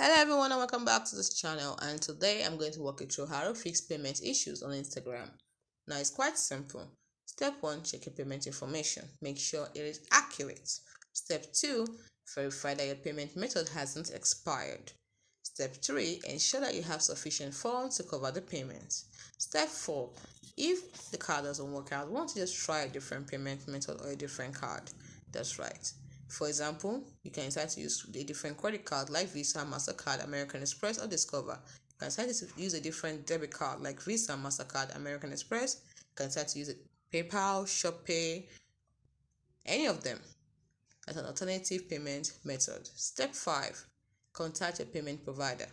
Hello everyone and welcome back to this channel, and today I'm going to walk you through how to fix payment issues on Instagram. Now it's quite simple. Step 1, check your payment information. Make sure it is accurate. Step 2, verify that your payment method hasn't expired. Step 3, ensure that you have sufficient funds to cover the payment. Step 4, if the card doesn't work out, want to just try a different payment method or a different card. That's right. For example, you can decide to use a different credit card like Visa, MasterCard, American Express, or Discover. You can decide to use a different debit card like Visa, MasterCard, American Express. You can decide to use PayPal, ShopPay, any of them as an alternative payment method. Step 5. Contact your payment provider.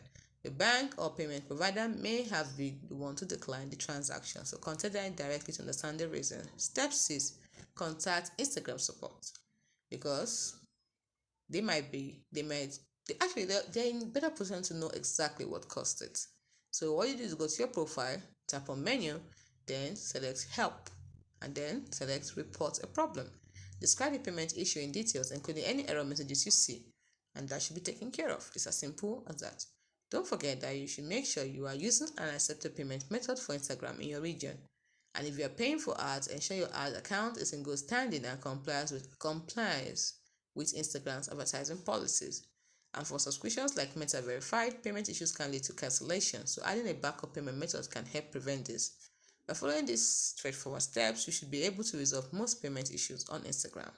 The bank or payment provider may have been the one to decline the transaction, so contact them directly to understand the reason. Step 6. Contact Instagram support, because they're in better position to know exactly what caused it. So what you do is go to your profile, tap on menu, then select help, and then select report a problem. Describe the payment issue in details, including any error messages you see, and that should be taken care of. It's as simple as that. Don't forget that you should make sure you are using an accepted payment method for Instagram in your region. And if you are paying for ads, ensure your ad account is in good standing and complies with Instagram's advertising policies. And for subscriptions like Meta Verified, payment issues can lead to cancellation, so adding a backup payment method can help prevent this. By following these straightforward steps, you should be able to resolve most payment issues on Instagram.